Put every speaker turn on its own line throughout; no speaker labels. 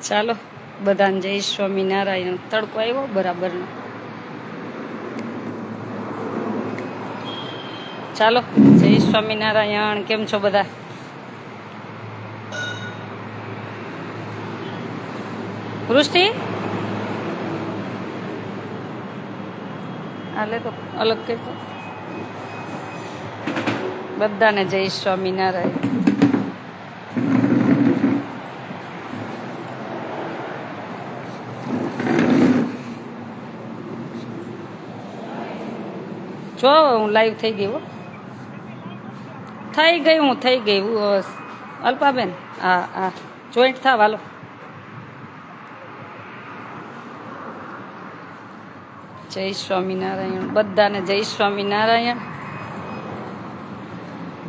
ચાલો બધાને જય સ્વામિનારાયણ. તડકો આવ્યો બરાબરનો. ચાલો જય સ્વામિનારાયણ. કેમ છો બધા? વૃષ્ટિ હાલે તો અલગ કહેતો. બધાને જય સ્વામિનારાયણ. જો હું લાઈવ થઈ ગઈ હો. થઈ ગઈ અલ્પાબેન. હા હા જોઈન્ટ થાવ હાલો. જય સ્વામિનારાયણ. બધાને જય સ્વામિનારાયણ.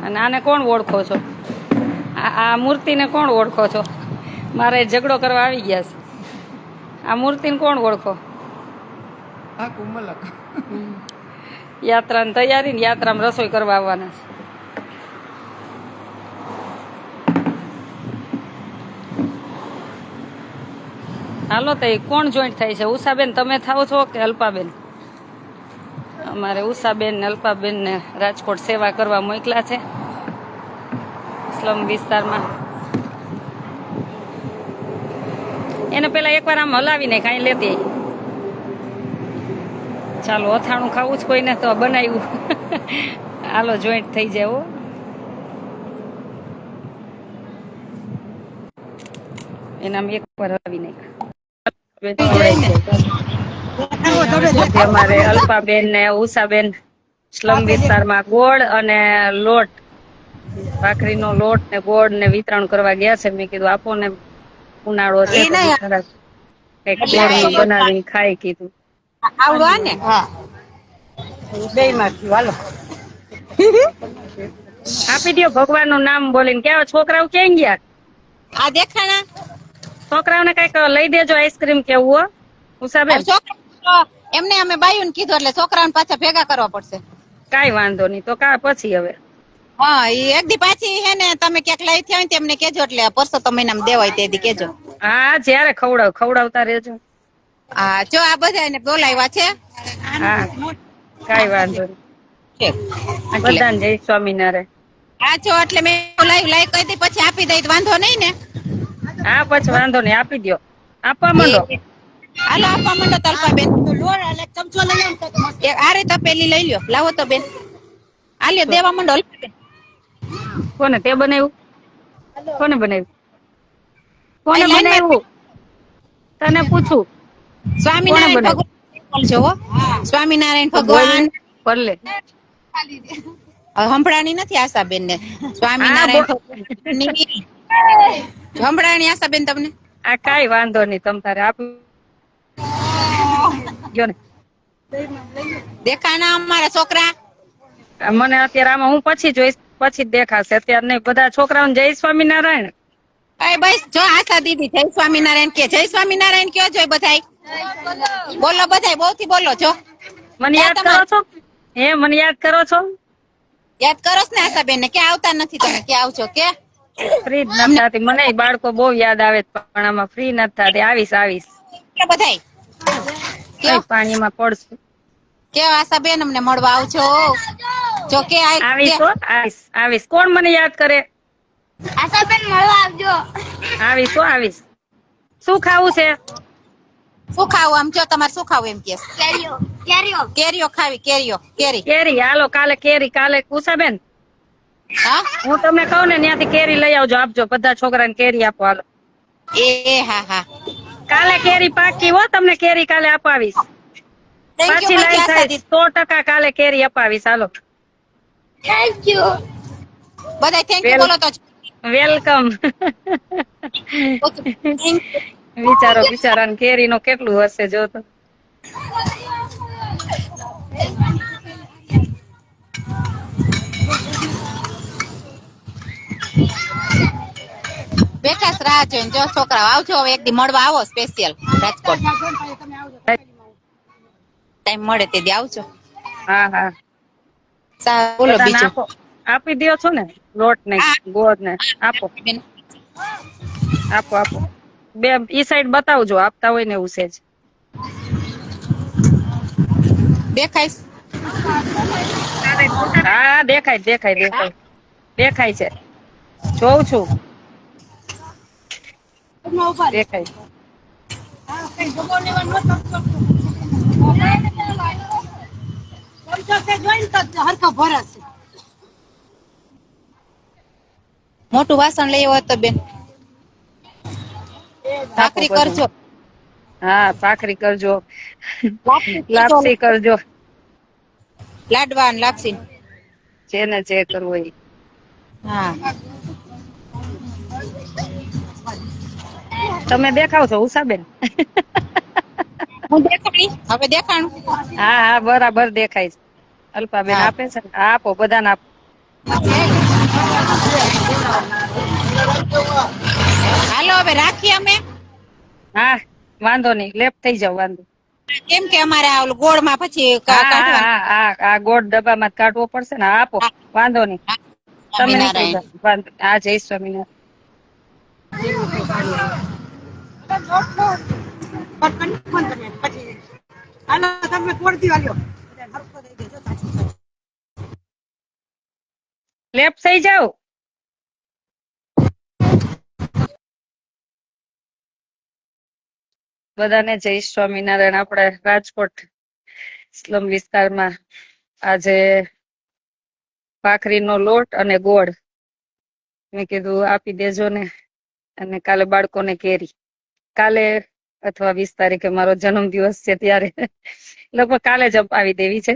અને આને કોણ ઓળખો છો? આ મૂર્તિને કોણ ઓળખો છો? મારે ઝઘડો કરવા આવી ગયા છે. આ મૂર્તિને કોણ ઓળખો? યાત્રાની તૈયારી ને યાત્રામાં રસોઈ કરવા આવવાના છે. હાલો તો કોણ જોઈન્ટ થાય છે? ઉષાબેન તમે થાવ છો કે અલ્પાબેન? અમારે ઉષાબેન ને અલ્પાબેન ને રાજકોટ સેવા કરવા મોકલા છે સ્લમ વિસ્તારમાં. એને પેલા એકવાર આમ હલાવીને કાંઈ લેતી. ચાલો અથાણું ખાવું જ કોઈને તો બનાવ્યું. હાલો જોઈન્ટ થઈ જાય હો. એનામ એકવાર હલાવી નાખ. અમારે અલ્પાબેન ને ઉષાબેન સ્લમ વિસ્તારમાં ગોળ અને લોટ, ભાખરીનો લોટ ને ગોળ ને વિતરણ કરવા ગયા છે. મેં કીધું આપો ને, ઉનાળો છે તો કઈક ગોળનું બનાવીને ખાઈ કીધું.
આવડવા ને હા બે માંથી હાલો
આપી દો ભગવાનનું નામ બોલીને. કેવા છોકરાઓ ક્યાં ગયા?
આ દેખાણા
છોકરાઓને કઈક લઈ દેજો, આઈસ્ક્રીમ કેવું હો ઉષાબેન.
એમને અમે બાયુને કીધું એટલે છોકરાઓને પાછા ભેગા કરવા પડશે.
કાઈ વાંધો નહીં તો કા પછી હવે.
હા એક દી પાછી હે ને તમે ક્યાંક લઈ થયા હોય તેમને કેજો એટલે પરસો તો મહિનામાં દેવાય તે દી કેજો.
હા જયારે ખવડાવતા રહેજો.
હા જો આ બધાને બોલાવ્યા છે.
હા કાઈ વાંધો નહીં. બધાને જય સ્વામિનારાયણ.
હા જો એટલે મેં લાઈ કહી દઈ પછી આપી દઈ વાંધો નહીં ને?
હા પછી વાંધો નહીં, આપી દો. આપવા માંડો.
હાલો આપવા માંડો તલપાબેન. ચમચો લઈ આવો. આ રે તપેલી લઈ લ્યો. લાવો તો બેન. આલ્યો દેવા માંડો.
કોને તે બનાવ્યું? કોને બનાવ્યું? કોને બનાવ્યું? તને પૂછું.
સ્વામિનારાયણ ભગવાન છો. સ્વામિનારાયણ ભગવાન
ભલે
હંભળાની નથી આશાબેન ને. સ્વામિનારાયણ હંભળાની આશાબેન તમને.
આ કાઈ વાંધો નહીં, તમ તારે આપી ગયો ને.
દેખાના અમારા છોકરા.
મને અત્યારે આમાં હું પછી જોઈશ, પછી દેખાશે. અત્યારે નહીં. બધા છોકરાઓને જય સ્વામિનારાયણ.
અરે બસ જો આશા દીદી જય સ્વામિનારાયણ કે. જય સ્વામિનારાયણ કયો જોઈ બધાય. બોલો બધાય બહુ થી બોલો છો.
મને યાદ કરો છો? મને યાદ કરો છો?
યાદ કરો ને આશાબેન ને. કે આવતા નથી તમે? કે આવજો કે
ફ્રી જ નથી થતી. મને બાળકો બહુ યાદ આવે પણ આમાં ફ્રી નથી થતી. આવીશ
કે બધાય
કઈ પાણીમાં પડશું.
કે આશાબેન અમને મળવા આવજો. જો કે
આવીશ. કોણ મને યાદ કરે?
આશાબેન મળવા આવજો.
આવીશ. શું ખાવું છે?
શું ખાવું? આમ જો તમારે શું ખાવું એમ કે? કેરીઓ ખાવી. કેરી
હાલો કાલે ઉષાબેન
હા
હું તમને કહું ને ત્યાંથી કેરી લઈ આવજો. આપજો બધા છોકરાને કેરી આપો. હાલો
હા
કાલે કેરી પાકી હો. તમને કેરી કાલે અપાવીશ. પાછી લાઈન થાય 100% કાલે કેરી અપાવીશ. હાલો
થેન્ક યુ બધાય. થેન્ક યુ બોલો તો.
વેલકમ. વિચારો બિચારાને કેરી નો કેટલું હશે જો તો.
બેઠા રાહ જોઈને. જો છોકરા આવજો હવે એક દી મળવા આવો. સ્પેશિયલ રાજકોટ ટાઈમ મળે તે દી આવજો.
હા
બોલો બીજું.
આપી દો છો ને લોટ ને ગોળ ને. આપો. બે ઈ સાઈડ બતાવજો, આપતા હોય ને એવું છે જ.
દેખાય
હા દેખાય દેખાય દેખાય દેખાય છે, જોઉં છું, દેખાય.
મોટું વાસણ લઈ આવો તો બેન,
આપો
ભાખરી
બધું.
કરજો.
હા ભાખરી કરજો, લાપસી કરજો,
લાડવા ને લાપસી.
જેને જે કરવું હોય.
હા.
તમે દેખાવ છો ઉષાબેન.
હું દેખાડી, હવે દેખાણું.
હા હા બરાબર દેખાય છે. અલ્પાબેન
હા.
આપે છે ને, આપો બધાને આપો.
હાલો હવે રાખીએ અમે.
હા વાંધો નઈ, લેપ થઈ જાવ, વાંધો.
કેમ કે અમારે આ ઓલું ગોળમાં પછી
હા હા
કાઢવાનું.
હા હા આ ગોળ ડબ્બામાં કાઢવો પડશે ને, આપો
હા,
વાંધો નઈ. તમે નીકળી
સ્વામિનારાયણ.
જાઓ, વાંધો હા, જય સ્વામિનારાયણ. લેપ થઈ જાવ. બધાને જય સ્વામિનારાયણ. આપણે રાજકોટ સ્લમ વિસ્તારમાં આજે ભાખરીનો લોટ અને ગોળ મેં કીધું આપી દેજો ને, અને કાલે બાળકોને કેરી. કાલે અથવા 20 તારીખે મારો જન્મદિવસ છે, ત્યારે લગભગ કાલે જ અપાવી દેવી છે.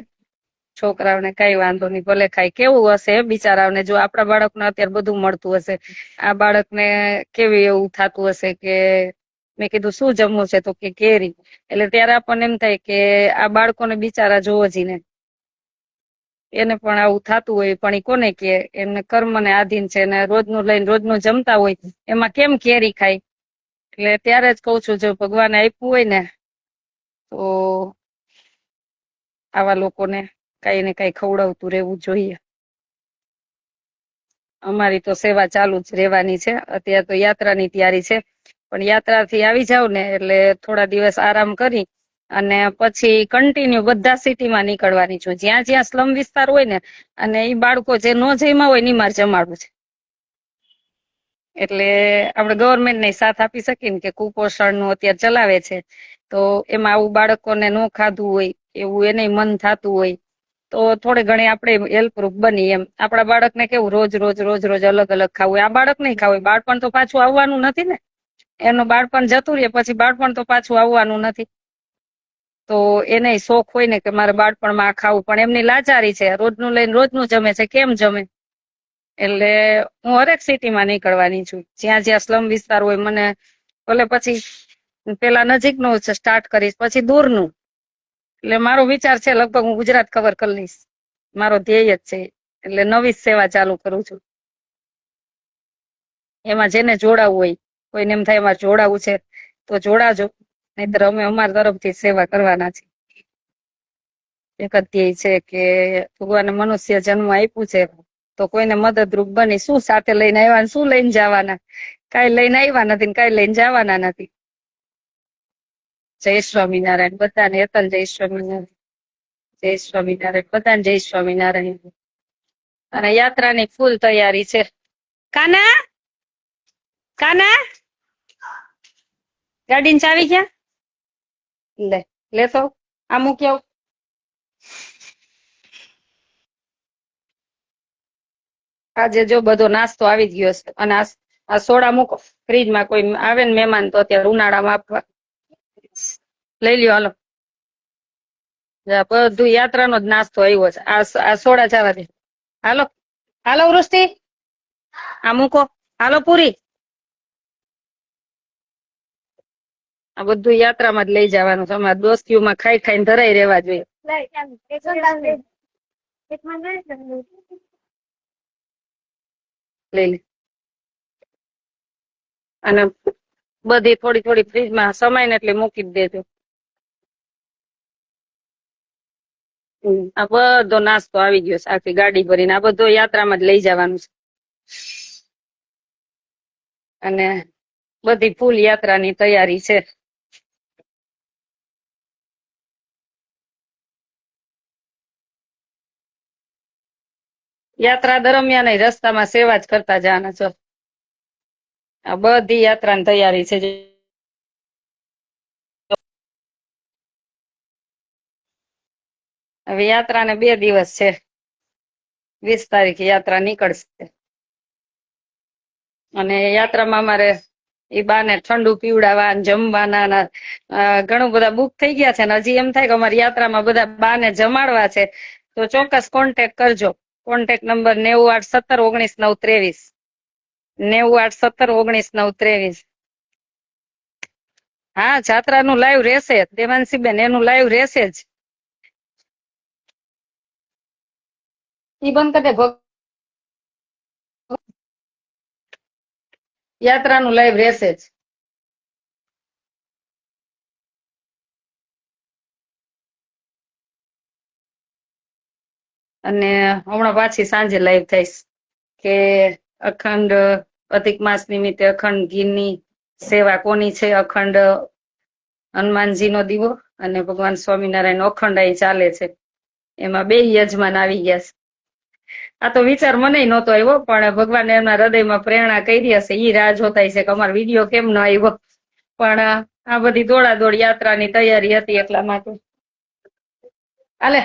છોકરાઓને કઈ વાંધો નહીં, ભલે ખાય. કેવું હશે બિચારાઓને, જો આપણા બાળકને અત્યારે બધું મળતું હશે, આ બાળકને કેવી એવું થતું હશે કે મેં કીધું શું જમવું છે, તો કે કેરી. એટલે ત્યારે આપણને એમ થાય કે આ બાળકોને બિચારા જોવો જીને, એને પણ આવું થતું હોય, પણ એ કોને કે એમને કર્મને આધીન છે, ને રોજનું લઈને રોજનું જમતા હોય, એમાં કેમ કેરી ખાય. એટલે ત્યારે જ કઉ છું, જો ભગવાને આપ્યું હોય ને, તો આવા લોકોને કઈ ને કઈ ખવડાવતું રહેવું જોઈએ. અમારી તો સેવા ચાલુ જ રહેવાની છે. અત્યારે તો યાત્રાની તૈયારી છે, પણ યાત્રાથી આવી જાવ ને એટલે થોડા દિવસ આરામ કરી અને પછી કન્ટિન્યુ બધા સિટીમાં નીકળવાની છું, જ્યાં જ્યાં સ્લમ વિસ્તાર હોય ને, અને ઈ બાળકો જે ન જમ્યા હોય ની મારે જમાડવું છે. એટલે આપણે ગવર્મેન્ટને સાથ આપી શકીએ ને, કે કુપોષણ નું અત્યારે ચલાવે છે, તો એમાં આવું બાળકોને ન ખાધું હોય એવું એને મન થતું હોય, તો થોડે ઘણી આપણે હેલ્પરૂપ બની એમ. આપણા બાળકને કેવું રોજ રોજ રોજ રોજ અલગ અલગ ખાવું, આ બાળક નહીં ખાવું. બાળપણ તો પાછું આવવાનું નથી ને, એનું બાળપણ જતું રહે પછી બાળપણ તો પાછું આવવાનું નથી. તો એને શોખ હોય ને કે મારે બાળપણમાં આ ખાવું, પણ એમની લાચારી છે, રોજનું લઈને રોજનું જમે છે, કેમ જમે. એટલે હું હરેક સિટીમાં નીકળવાની છું, જ્યાં જ્યાં સ્લમ વિસ્તાર હોય. મને ભલે પછી પેલા નજીકનું સ્ટાર્ટ કરીશ, પછી દૂરનું. એટલે મારો વિચાર છે, લગભગ હું ગુજરાત કવર કરી લઈશ, મારો ધ્યેય જ છે. એટલે નવી સેવા ચાલુ કરું છું. એમાં જેને જોડાવું હોય, કોઈને એમ થાય એમાં જોડાવું છે તો જોડાજો, નહીતર અમે અમારા તરફથી સેવા કરવાના છે. એક જ ધ્યેય છે કે ભગવાને મનુષ્ય જન્મ આપ્યું છે, તો કોઈને મદદરૂપ બની. શું સાથે લઈને આવ્યા, શું લઈને જવાના? કઈ લઈને આવ્યા નથી ને કઈ લઈને જવાના નથી. જય સ્વામિનારાયણ બધાને. અતલ જય સ્વામિનારાયણ. જય સ્વામિનારાયણ બધાને. જય સ્વામિનારાયણ. અને યાત્રાની ફૂલ તૈયારી છે. કાના કાના ગાડીની ચાવી ક્યાં? લેતો આ મૂકી આવ. આજે જો બધો નાસ્તો આવી ગયો છે, અને આ સોડા મૂકો ફ્રીજમાં. કોઈ આવે ને મહેમાન તો અત્યારે ઉનાળામાં આપવા. લઈ લ્યો હાલો. બધું યાત્રાનો જ નાસ્તો આવ્યો છે. આ સોડા જવા દે. હાલો હાલો વૃષ્ટિ, આ મૂકો. હાલો પૂરી, આ બધું યાત્રામાં જ લઈ જવાનું છે. અમારા દોસ્તીઓમાં ખાઈ ખાઈને ધરાઈ રહેવા જોઈએ. લઈ લે. અને બધી થોડી થોડી ફ્રીજમાં સમાય ને એટલે મૂકી જ દેજો. આ બધો નાસ્તો આવી ગયો છે, આખી ગાડી ભરીને. આ બધો યાત્રામાં જ લઈ જવાનું છે. અને બધી ફૂલ યાત્રાની તૈયારી છે. યાત્રા દરમિયાન રસ્તામાં સેવા જ કરતા જવાના છો. આ બધી યાત્રાની તૈયારી છે. હવે યાત્રાને 2 દિવસ છે. 20 તારીખે યાત્રા નીકળશે અને યાત્રામાં અમારે એ બાને ઠંડુ પીવડાવવા જમવાના ઘણું બધા બુક થઈ ગયા છે ને હજી એમ થાય કે અમારી યાત્રામાં બધા બાને જમાડવા છે તો ચોક્કસ કોન્ટેક્ટ કરજો. કોન્ટેક્ટ નંબર 981719 923 હા, જાત્રાનું લાઈવ રહેશે દેવાંશીબેન, એનું લાઈવ રહેશે જ. ઈ બંધ કરી દે. યાત્રાનું લાઈવ રહેશે જ. અને હમણાં પાછી સાંજે લાઈવ થઈશ કે અખંડ અધિક માસ નિમિત્તે અખંડ ઘીની સેવા કોની છે. અખંડ હનુમાનજીનો દીવો અને ભગવાન સ્વામિનારાયણ અખંડ અહીં ચાલે છે. એમાં 2 યજમાન આવી ગયા છે. આ તો વિચાર મને નહોતો આવ્યો પણ ભગવાને એમના હૃદયમાં પ્રેરણા કરી હશે. ઈ રાહ જોતા છે કે અમારો વિડીયો કેમ ન આવ્યો, પણ આ બધી દોડાદોડ યાત્રાની તૈયારી હતી એટલા માટે. હાલે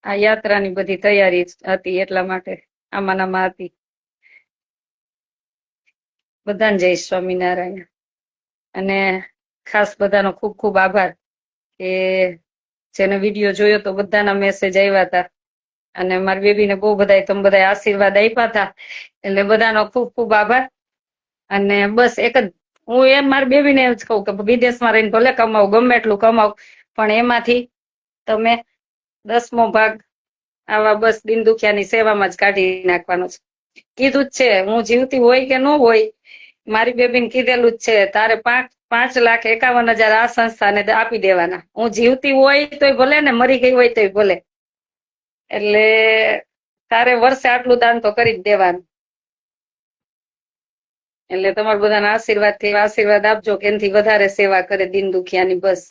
આ યાત્રાની બધી તૈયારી હતી એટલા માટે આમાં હતી. બધાને જય સ્વામિનારાયણ અને ખાસ બધાનો ખૂબ ખૂબ આભાર કે જેને વિડીયો જોયો તો બધાના મેસેજ આવ્યા હતા અને મારી બેબીને બહુ બધા તમે બધા આશીર્વાદ આપ્યા હતા એટલે બધાનો ખૂબ ખૂબ આભાર. અને બસ એક જ હું એમ મારી બેબીને જ કહું કે વિદેશમાં રહીને ભલે કમાવ, ગમે એટલું કમાવ, પણ એમાંથી તમે 10મો ભાગ આવા બસ દિન દુખિયાની સેવામાં જ કાઢી નાખવાનો છે. કીધું જ છે, હું જીવતી હોય કે ન હોય, મારી બેબીને કીધેલું જ છે તારે 5,51,000 આ સંસ્થાને આપી દેવાના. હું જીવતી હોય તોય ભલે ને મરી ગઈ હોય તોય ભલે, એટલે તારે વર્ષે આટલું દાન તો કરી જ દેવાનું. એટલે તમારા બધાના આશીર્વાદથી આશીર્વાદ આપજો કે એનાથી વધારે સેવા કરે દિન દુખિયાની બસ.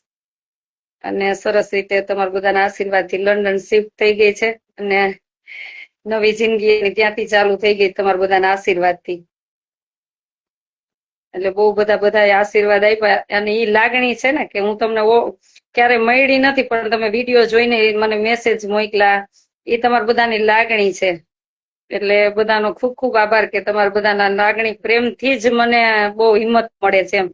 અને સરસ રીતે તમારા બધાના આશીર્વાદથી લંડન શિફ્ટ થઈ ગઈ છે અને નવી જિંદગી ત્યાંથી ચાલુ થઈ ગઈ તમારા બધાના આશીર્વાદથી. એટલે બહુ બધા આશીર્વાદ આપ્યા અને ઈ લાગણી છે ને કે હું તમને ક્યારે મળી નથી પણ તમે વિડીયો જોઈને મને મેસેજ મોકલા, એ તમારા બધાની લાગણી છે. એટલે બધાનો ખૂબ ખૂબ આભાર કે તમારા બધાના લાગણી પ્રેમથી જ મને બહુ હિંમત મળે છે એમ.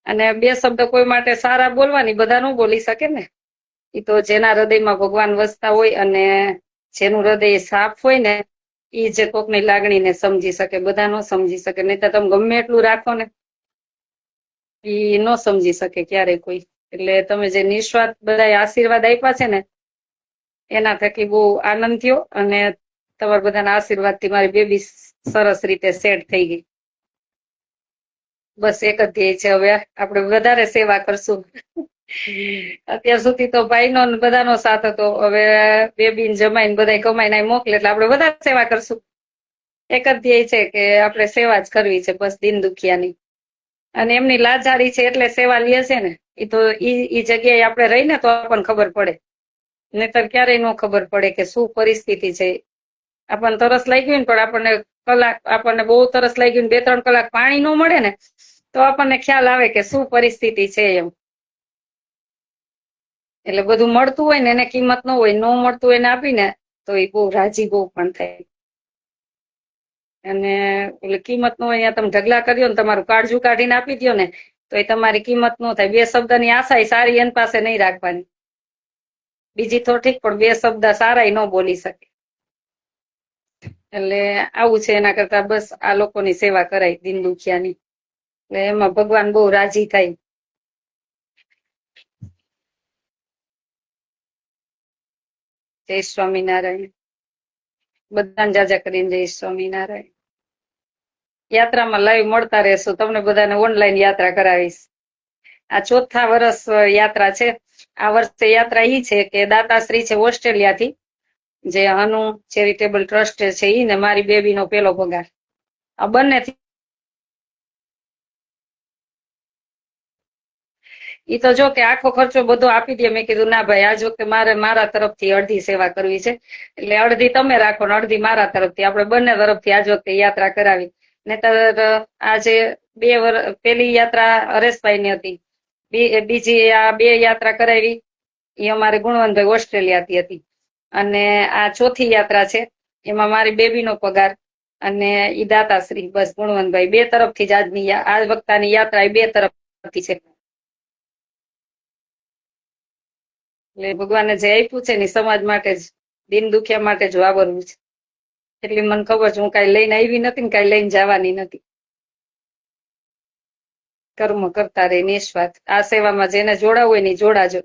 અને 2 શબ્દ કોઈ માટે સારા બોલવાની બધા ન બોલી શકે ને, એ તો જેના હૃદયમાં ભગવાન વસતા હોય અને જેનું હૃદય સાફ હોય ને ઈ જે કોકની લાગણીને સમજી શકે, બધા ન સમજી શકે. નહીં તો તમે ગમે એટલું રાખો ને ઈ ન સમજી શકે ક્યારે કોઈ. એટલે તમે જે નિસ્વાર્થ બધા આશીર્વાદ આપ્યા છે ને એના થકી બહુ આનંદ થયો અને તમારા બધાના આશીર્વાદથી મારી બેબી સરસ રીતે સેટ થઈ ગઈ. બસ એક જ ધ્યેય છે, હવે આપણે વધારે સેવા કરશું. અત્યાર સુધી તો ભાઈનો બધાનો સાથ હતો, હવે બેબીને જમાઈને બધા કમાઈને મોકલે એટલે આપણે વધારે સેવા કરશું. એક જ ધ્યેય છે કે આપણે સેવા જ કરવી છે બસ દિન દુખિયાની. અને એમની લાચારી છે એટલે સેવા લે છે ને, એ તો ઈ જગ્યાએ આપણે રહીને તો આપણને ખબર પડે, નહીતર ક્યારેય ન ખબર પડે કે શું પરિસ્થિતિ છે. આપણને તરસ લાગી ને પણ આપણને બહુ તરસ લાગી ને 2-3 કલાક પાણી ન મળે ને તો આપણને ખ્યાલ આવે કે શું પરિસ્થિતિ છે એમ. એટલે બધું મળતું હોય ને એને કિંમત ન હોય, ન મળતું હોય એને આપીને તો એ બહુ રાજી બહુ પણ થાય. અને એટલે કિંમત ન હોય અહીંયા તમે ઢગલા કર્યો ને તમારું કાળજું કાઢીને આપી દો ને તો એ તમારી કિંમત ન થાય. 2 શબ્દની આશા એ સારી એની પાસે નહીં રાખવાની, બીજી તો ઠીક પણ 2 શબ્દ સારા ન બોલી શકે. એટલે આવું છે, એના કરતા બસ આ લોકોની સેવા કરાય દિન દુખિયાની, એટલે એમાં ભગવાન બહુ રાજી થાય. જય સ્વામિનારાયણ. બધાને જાજા કરીને જય સ્વામિનારાયણ. યાત્રામાં લાઈવ મળતા રહેશું, તમને બધાને ઓનલાઈન યાત્રા કરાવીશ. આ 4થા વર્ષ યાત્રા છે. આ વર્ષે યાત્રા ઈ છે કે દાતાશ્રી છે ઓસ્ટ્રેલિયાથી જે અનુ ચેરિટેબલ ટ્રસ્ટ છે ઈ ને મારી બેબીનો પેલો પગાર, આ બંને ઈ તો જો કે આખો ખર્ચો બધો આપી દે. મેં કીધું ના ભાઈ, આજ વખતે મારે મારા તરફથી અડધી સેવા કરવી છે, એટલે અડધી તમે રાખો ને અડધી મારા તરફથી, આપણે બંને તરફથી આજ વખતે યાત્રા કરાવી. નહીતર આજે પેલી યાત્રા હરેશભાઈ ની હતી, બીજી આ 2 યાત્રા કરાવી એ અમારે ગુણવંતભાઈ ઓસ્ટ્રેલિયાથી હતી, અને આ ચોથી યાત્રા છે એમાં મારી બેબીનો પગાર અને ઈ દાતાશ્રી, બસ ગુણવંતભાઈ 2 તરફથી જ આજની આ વખતાની યાત્રા એ 2 તરફથી છે. એટલે ભગવાને જે આપ્યું છે ને સમાજ માટે જ, દિન દુખિયા માટે જ વાપરવું છે. એટલે મને ખબર છે, હું કઈ લઈને આવી નથી ને કઈ લઈને જવાની નથી. કર્મ કરતા રહી નિસ્વાર્થ. આ સેવામાં જેને જોડાવું હોય ને જોડાજો,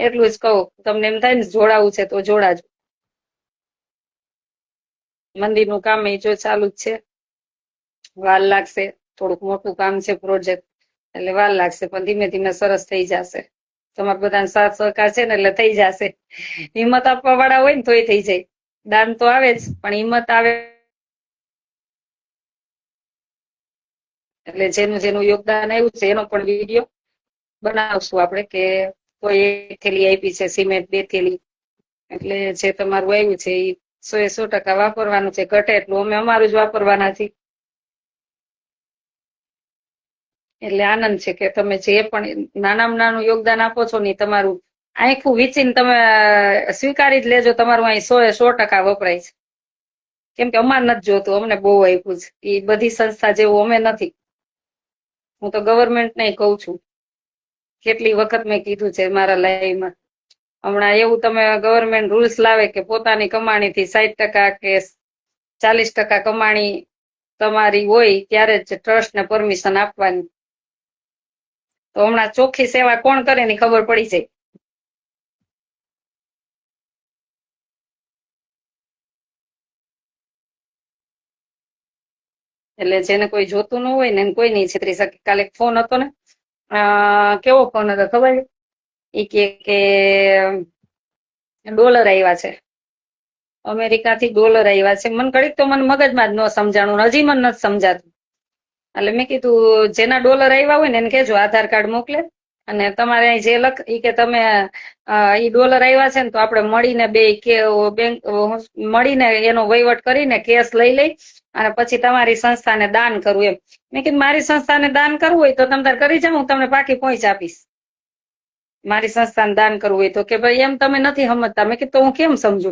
એટલું જ કહું. તમને એમ થાય ને જોડાવું છે તો જોડાજો. મંદિરનું કામ એ જો ચાલુ જ છે, વાર લાગશે, થોડુંક મોટું કામ છે પ્રોજેક્ટ, એટલે વાર લાગશે, પણ ધીમે ધીમે સરસ થઈ જશે. તમારા બધાનો સાથ સહકાર છે ને એટલે થઈ જશે. હિંમત આપવા વાળા હોય ને તોય થઈ જાય. દાન તો આવે જ, પણ હિંમત આવે એટલે જેનું જેનું યોગદાન આવ્યું છે એનો પણ વિડીયો બનાવશું આપણે, કે કોઈ 1 થેલી આપી છે સિમેન્ટ, 2 થેલી, એટલે જે તમારું આવ્યું છે એ 100% વાપરવાનું છે. ઘટે એટલું અમે અમારું જ વાપરવાના છીએ. એટલે આનંદ છે કે તમે જે પણ નાનામાં નાનું યોગદાન આપો છો ને તમારું આખું વીચીને તમે સ્વીકારી જ લેજો, તમારું અહીં 100% વપરાય છે. કેમ કે અમારે નથી જોતું, અમને બહુ આપ્યું છે. એ બધી સંસ્થા જેવું અમે નથી. હું તો ગવર્મેન્ટ ને કહું છું, કેટલી વખત મેં કીધું છે મારા લાઈવમાં. હમણાં એવું તમે ગવર્મેન્ટ રૂલ્સ લાવે કે પોતાની કમાણીથી 60% કે 40% કમાણી તમારી હોય ત્યારે જ ટ્રસ્ટને પરમિશન આપવાની. તો હમણાં ચોખ્ખી સેવા કોણ કરે ની ખબર પડી જાય. એટલે જેને કોઈ જોતું ન હોય ને કોઈ નહીં છેતરી શકે. કાલે ફોન હતો ને, કેવો ફોન હતો ખબર છે? એ કે ડોલર આવ્યા છે, અમેરિકાથી ડોલર આવ્યા છે. મને ઘડીક તો મને મગજમાં જ ન સમજાણું, હજી મને નથી સમજાતું. એટલે મેં કીધું જેના ડોલર આવ્યા હોય ને એને કહેજો આધાર કાર્ડ મોકલે, અને તમારે અહીં જે ઈ કે તમે ઈ ડોલર આવ્યા છે ને તો આપણે મળીને બેંક મળીને એનો વહીવટ કરીને કેશ લઈ અને પછી તમારી સંસ્થાને દાન કરવું એમ. મેં કીધું મારી સંસ્થાને દાન કરવું હોય તો તમે તાર કરી જાઓ, હું તમને પાકી પહોંચ આપીશ. મારી સંસ્થાને દાન કરવું હોય તો કે ભાઈ એમ તમે નથી સમજતા. મેં કીધું તો હું કેમ સમજુ?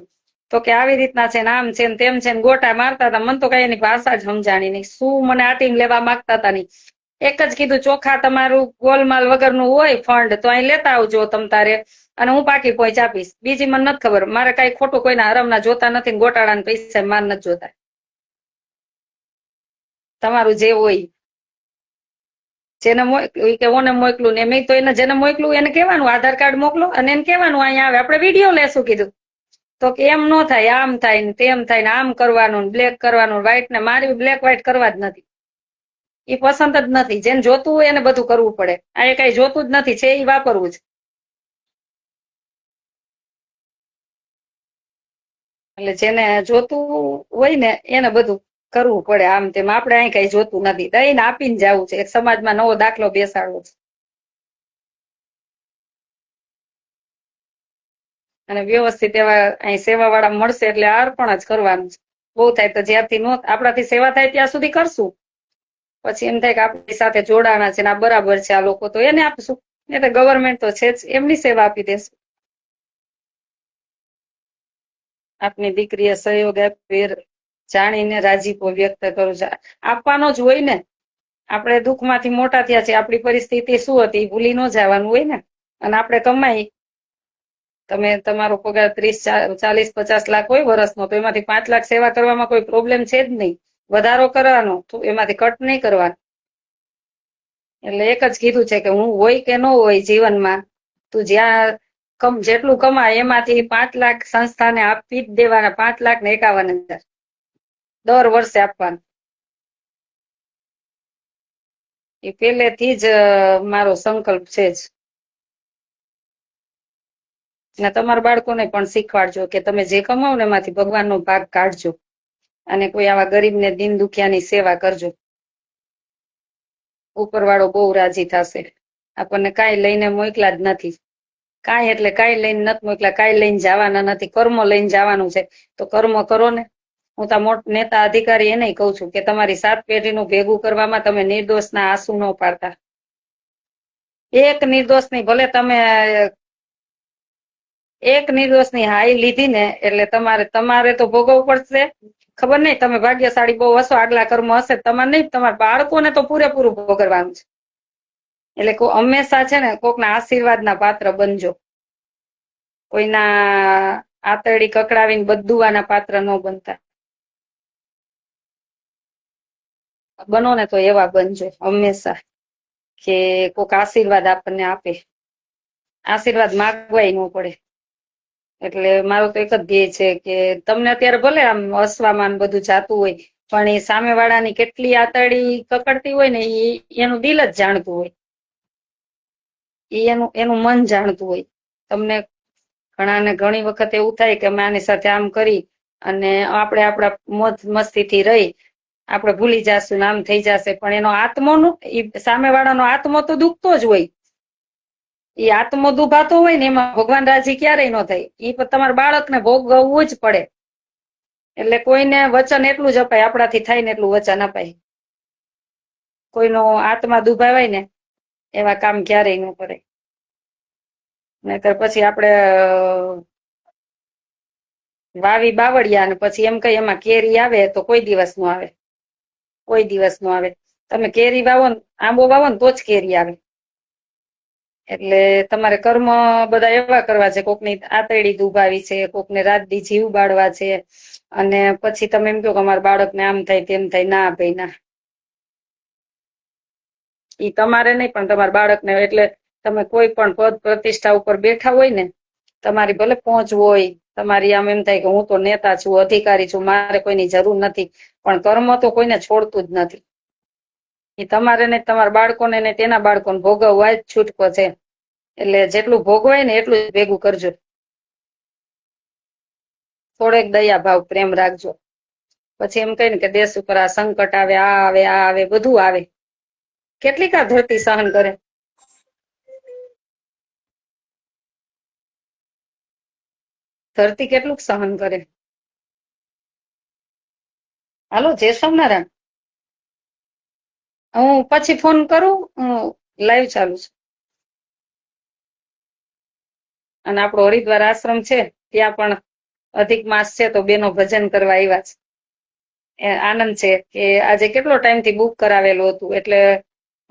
તો કે આવી રીતના છે ને આમ છે ને તેમ છે ને ગોટા મારતા હતા. મને તો કઈ એની ભાષા જ સમજાણી નહીં, શું મને આટીને લેવા માંગતા હતા નહીં. એક જ કીધું ચોખા તમારું ગોલમાલ વગરનું હોય ફંડ તો અહીં લેતા આવજો તમ તારે, અને હું પાકી પહોંચ આપીશ. બીજી મને નથી ખબર, મારે કઈ ખોટું કોઈના હરામના જોતા નથી ને ગોટાળાના પૈસા માર નથી જોતા. તમારું જે હોય જેને કે ઓને મોકલું ને મેં તો એને જેને મોકલું એને કહેવાનું આધાર કાર્ડ મોકલો, અને એને કહેવાનું અહીંયા આવે આપણે વિડીયો લેશું. કીધું તો કે એમ ન થાય, આમ થાય ને તેમ થાય ને, આમ કરવાનું બ્લેક કરવાનું વ્હાઈટ ને. મારી બ્લેક વ્હાઈટ કરવા જ નથી, એ પસંદ જ નથી. જેને જોતું હોય એને બધું કરવું પડે. આ એ કઈ જોતું જ નથી, છે એ વાપરવું જ. એટલે જેને જોતું હોય ને એને બધું કરવું પડે આમ તેમ. આપણે અહીં કઈ જોતું નથી, દઈને આપીને જવું છે. એક સમાજમાં નવો દાખલો બેસાડવો છે, અને વ્યવસ્થિત એવા અહીં સેવા વાળા મળશે એટલે અર્પણ જ કરવાનું છે. બહુ થાય તો જ્યારથી આપણાથી સેવા થાય ત્યાં સુધી કરશું. પછી એમ થાય કે આપણી સાથે જોડાણા છે ને આ બરાબર છે આ લોકો, તો એને આપશું. એટલે ગવર્મેન્ટ તો છે જ, એમની સેવા આપી દેશું. આપની દીકરીએ સહયોગ આપી જાણીને રાજીપો વ્યક્ત કરું છું. આપવાનો જ હોય ને. આપણે દુઃખમાંથી મોટા થયા છે, આપણી પરિસ્થિતિ શું હતી ભૂલી ન જવાનું હોય ને. અને આપણે કમાઈ, તમે તમારો પગાર 30, 40, 50 લાખ હોય વર્ષનો, તો એમાંથી 5 લાખ સેવા કરવામાં કોઈ પ્રોબ્લેમ છે જ નહીં. વધારો કરવાનો, એમાંથી કટ નહીં કરવાનો. એટલે એક જ કીધું છે કે હું હોય કે ન હોય જીવનમાં, તું જ્યાં જેટલું કમાય એમાંથી 5 લાખ સંસ્થાને આપી જ દેવાના. 5,51,000 દર વર્ષે આપવાનું. એ પહેલેથી જ મારો સંકલ્પ છે જ. અને તમારા બાળકોને પણ શીખવાડજો કે તમે જે કમાવો ને એમાંથી ભગવાનનો ભાગ કાઢજો અને કોઈ આવા ગરીબને દીન દુખિયાની સેવા કરજો. ઉપરવાળો બહુ રાજી થશે. આપણને કાંઈ લઈને મોકલા જ નથી. કાંઈ એટલે કાંઈ લઈને નથી મોકલા, કાંઈ લઈને જવાના નથી. કર્મ લઈને જવાનું છે તો કર્મ કરો ને. હું તો મોટા નેતા અધિકારી એને કહું છું કે તમારી 7 પેઢીનું ભેગું કરવામાં તમે નિર્દોષના આંસુ ન પાડતા. એક નિર્દોષની ભલે તમે એક નિર્દોષની હાઈ લીધી ને એટલે તમારે તો ભોગવવું પડશે. ખબર નહીં તમે ભાગ્યશાળી બહુ હશો, આગલા કર્મ હશે તમારે નહીં, તમારા બાળકોને તો પૂરેપૂરું ભોગવવાનું છે. એટલે હંમેશા છે ને કોકના આશીર્વાદના પાત્ર બનજો. કોઈના આતરડી કકડાવીને બધુવાના પાત્ર ન બનતા. બનો ને તો એવા બનજો હંમેશા કે કોક આશીર્વાદ આપણને આપે. આશીર્વાદ માગવાય ન પડે. એટલે મારો તો એક જ ધ્યેય છે કે તમને અત્યારે ભલે આમ હસવામાં બધું જાતું હોય પણ એ સામેવાળાની કેટલી આતરડી કકડતી હોય ને એ એનું દિલ જ જાણતું હોય. એનું મન જાણતું હોય. તમને ઘણાને ઘણી વખત એવું થાય કે અમે આની સાથે આમ કરી અને આપણે આપણા મોજ મસ્તીથી રહી આપણે ભૂલી જશું ને આમ થઈ જશે, પણ એનો આત્મોનું સામેવાળાનો આત્મો તો દુખતો જ હોય. એ આત્મો દુભાતો હોય ને એમાં ભગવાન રાજી ક્યારેય ન થાય. એ તમારા બાળકને ભોગવવું જ પડે. એટલે કોઈને વચન એટલું જ અપાય, આપણાથી થાય ને એટલું વચન અપાય. કોઈનો આત્મા દુભાવાય ને એવા કામ ક્યારેય ન કરે. નહીતર પછી આપણે વાવી બાવળિયા ને પછી એમ કઈ એમાં કેરી આવે તો કોઈ દિવસ નો આવે. કોઈ દિવસ નો આવે. તમે કેરી વાવો ને, આંબો વાવો ને તો જ કેરી આવે. એટલે તમારે કર્મ બધા એવા કરવા છે, કોકની આતરડી દુભાવી છે, કોકને રાત દી જીવ બાળવા છે, અને પછી તમે એમ કહો કે અમારા બાળકને આમ થાય તેમ થાય. ના ભાઈ ના, ઈ તમારે નહીં પણ તમારા બાળકને. એટલે તમે કોઈ પણ પદ પ્રતિષ્ઠા ઉપર બેઠા હોય ને, તમારી ભલે પહોંચ હોય, તમારી આમ એમ થાય કે હું તો નેતા છું, અધિકારી છું, મારે કોઈની જરૂર નથી, પણ કર્મ તો કોઈને છોડતું જ નથી. એ તમારે ને તમારા બાળકોને ને તેના બાળકોને ભોગવવા જ છૂટકો છે. એટલે જેટલું ભોગવાય ને એટલું જ ભેગું કરજો. થોડેક દયા ભાવ પ્રેમ રાખજો. પછી એમ કહે ને કે દેશ ઉપર આ સંકટ આવે, આ આવે, આ આવે, બધું આવે. કેટલીક આ ધરતી સહન કરે. ધરતી કેટલું સહન કરે. હાલો, જય સ્વામિનારાયણ. હું પછી ફોન કરું, હું લાઈવ ચાલુ છું. અને આપણો હરિદ્વાર આશ્રમ છે ત્યાં પણ અધિક માસ છે તો બેનો ભજન કરવા આવ્યા છે. આનંદ છે કે આજે કેટલો ટાઈમથી બુક કરાવેલું હતું, એટલે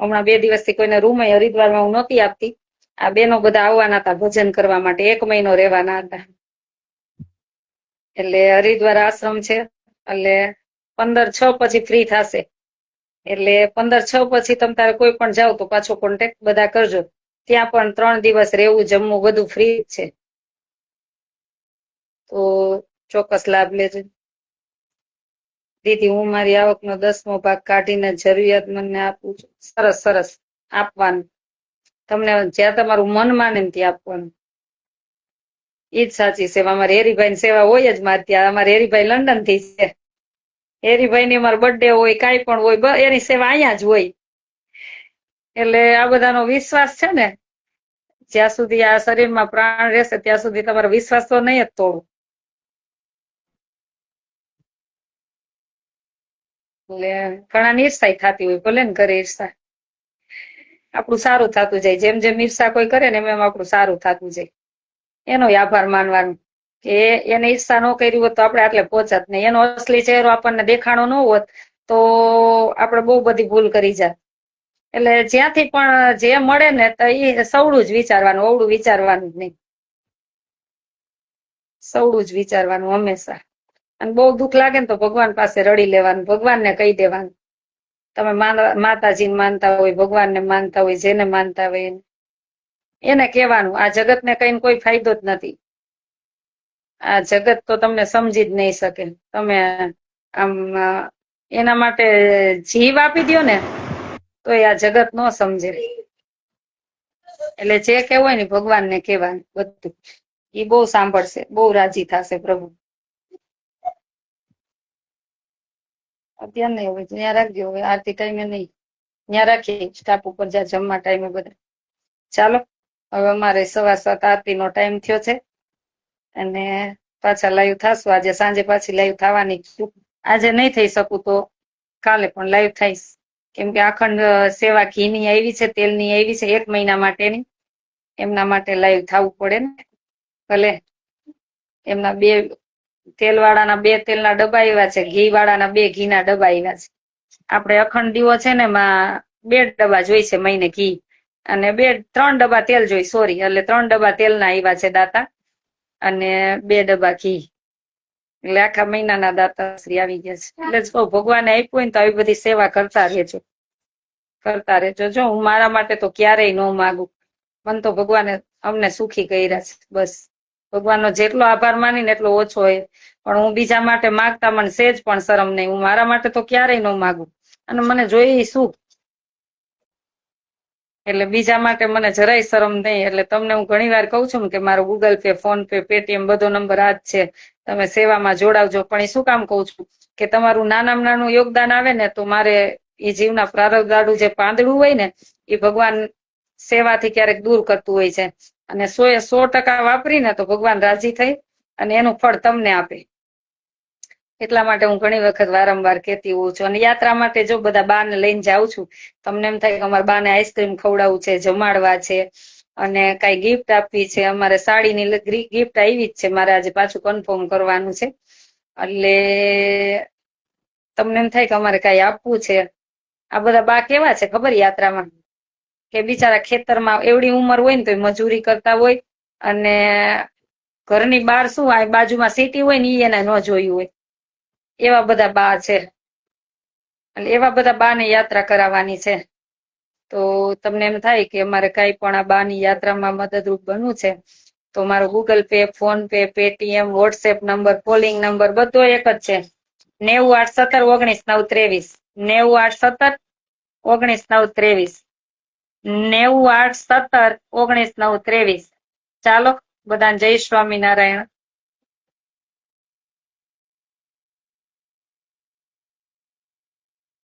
હમણાં 2 દિવસથી કોઈને રૂમ હરિદ્વારમાં હું નહોતી આપતી. આ બેનો બધા આવવાના હતા ભજન કરવા માટે, 1 મહિનો રહેવાના હતા. એટલે હરિદ્વાર આશ્રમ છે એટલે 15/6 પછી ફ્રી થશે. એટલે 15/6 પછી તમે તારે કોઈ પણ જાવ તો પાછો કોન્ટેક્ટ બધા કરજો. ત્યાં પણ 3 દિવસ રહેવું, જમવું બધું ફ્રી છે. તો ચોક્કસ લાભ લેજો. દીદી, હું મારી આવકનો 10મો ભાગ કાઢીને જરૂરિયાતમંદને આપું છું. સરસ સરસ, આપવાનું. તમને જ્યાં તમારું મન માને ને ત્યાં આપવાનું. ઈ જ સાચી સેવા. અમારે હેરીભાઈ સેવા હોય જ મારે ત્યાં. અમારે હેરીભાઈ લંડન થી છે. હેરીભાઈ ની અમારો બર્થડે હોય, કાંઈ પણ હોય, એની સેવા અહીંયા જ હોય. એટલે આ બધાનો વિશ્વાસ છે ને, જ્યાં સુધી આ શરીરમાં પ્રાણ રહેશે ત્યાં સુધી તમારો વિશ્વાસ તો નહીં જ તોડો. એટલે ઘણા ઈર્ષાઈ થતી હોય, ભલે ને ઘરે ઈર્ષા. આપણું સારું થતું જાય. જેમ જેમ ઈર્ષા કોઈ કરે ને એમ આપણું સારું થતું જાય. એનો આભાર માનવાનો કે એને ઈર્ષા ન કરી હોત તો આપણે આટલે પહોંચત નહીં. એનો અસલી ચહેરો આપણને દેખાણો ન હોત તો આપણે બહુ બધી ભૂલ કરી જાત. એટલે જ્યાંથી પણ જે મળે ને તો એ સવડું જ વિચારવાનું, અવળું વિચારવાનું જ નહીં. સવડું જ વિચારવાનું હંમેશા. અને બહુ દુઃખ લાગે ને તો ભગવાન પાસે રડી લેવાનું, ભગવાનને કહી દેવાનું. તમે માતાજીને માનતા હોય, ભગવાનને માનતા હોય, જેને માનતા હોય એને કહેવાનું આ જગતને કઈને કોઈ ફાયદો જ નથી. આ જગત તો તમને સમજી જ નહીં શકે. તમે આમ એના માટે જીવ આપી દો ને તો આ જગત ન સમજે. એટલે જે કહેવું હોય ને ભગવાનને કહેવાનું બધું. એ બહુ સાંભળશે, બહુ રાજી થશે પ્રભુ. અત્યારે નહીં, હવે ત્યાં રાખજો, હવે આરતી ટાઈમે નહીં, ત્યાં રાખીએ સ્ટાફ ઉપર જ્યાં જમવા ટાઈમે બધા. ચાલો હવે અમારે 7:15 આરતી નો ટાઈમ થયો છે અને પાછા લાઈવ થાશું. આજે સાંજે પાછી લાઈવ થવાની છું. આજે નહીં થઈ શકું તો કાલે પણ લાઈવ થઈશ, કેમ કે અખંડ સેવા ઘીની આવી છે, તેલની આવી છે 1 મહિના માટેની. એમના માટે લાઈવ થવું પડે ને. ભલે એમના 2 તેલવાળાના 2 તેલના ડબ્બા આવ્યા છે, ઘી વાળાના 2 ઘીના ડબ્બા આવ્યા છે. આપણે અખંડ દીવો છે ને એમાં 2 ડબ્બા જોઈ છે મહિને ઘી, અને 3 ડબ્બા તેલ જોઈ, સોરી, એટલે 3 ડબ્બા તેલના આવ્યા છે દાતા, અને 2 ડબ્બા ઘી, એટલે આખા મહિનાના દાતાશ્રી આવી ગયા છે. એટલે જો ભગવાને આપ્યું હોય ને તો આવી બધી સેવા કરતા રહેજો, કરતા રહેજો. જો હું મારા માટે તો ક્યારેય ન માગું, મને તો ભગવાને અમને સુખી કર્યા છે, બસ. ભગવાનનો જેટલો આભાર માનીને એટલો ઓછો હોય, પણ હું બીજા માટે માગતા મને સેજ પણ શરમ નહીં. હું મારા માટે તો ક્યારેય ન માગું, અને મને જોઈએ શું, એટલે બીજા માટે મને જરાય શરમ નહીં. એટલે તમને હું ઘણી વાર કહું છું ને કે મારો Google pay, phone pay, Paytm બધો નંબર આ જ છે, તમે સેવામાં જોડાવજો. પણ એ શું કામ કહું છું કે તમારું નાનામાં નાનું યોગદાન આવે ને તો મારે એ જીવના પ્રારબ્ધાળું જે પાંદડું હોય ને એ ભગવાન સેવાથી ક્યારેક દૂર કરતું હોય છે, અને 100% વાપરીને તો ભગવાન રાજી થઈ અને એનું ફળ તમને આપે. એટલા માટે હું ઘણી વખત વારંવાર કહેતી હોઉં છું. અને યાત્રા માટે જો બધા બાને લઈને જાઉં છું, તમને એમ થાય કે અમારા બાને આઈસ્ક્રીમ ખવડાવવું છે, જમાડવા છે, અને કઈ ગિફ્ટ આપવી છે. અમારે સાડીની ગિફ્ટ આવી જ છે, મારે આજે પાછું કન્ફર્મ કરવાનું છે. એટલે તમને એમ થાય કે અમારે કઈ આપવું છે. આ બધા બા કેવા છે ખબર યાત્રામાં, કે બિચારા ખેતરમાં એવડી ઉંમર હોય ને તો મજૂરી કરતા હોય, અને ઘરની બહાર શું આ બાજુમાં સિટી હોય ને એને ન જોયું હોય, એવા બધા બા છે. એટલે એવા બધા બાને યાત્રા કરાવવાની છે. તો તમને એમ થાય કે અમારે કઈ પણ આ બાની યાત્રામાં મદદરૂપ બનવું છે તો મારો Google pay, phone pay, Paytm, WhatsApp number, calling number બધો એક જ છે, 9817 19 923, 9817 19 923. ચાલો બધાને જય સ્વામિનારાયણ.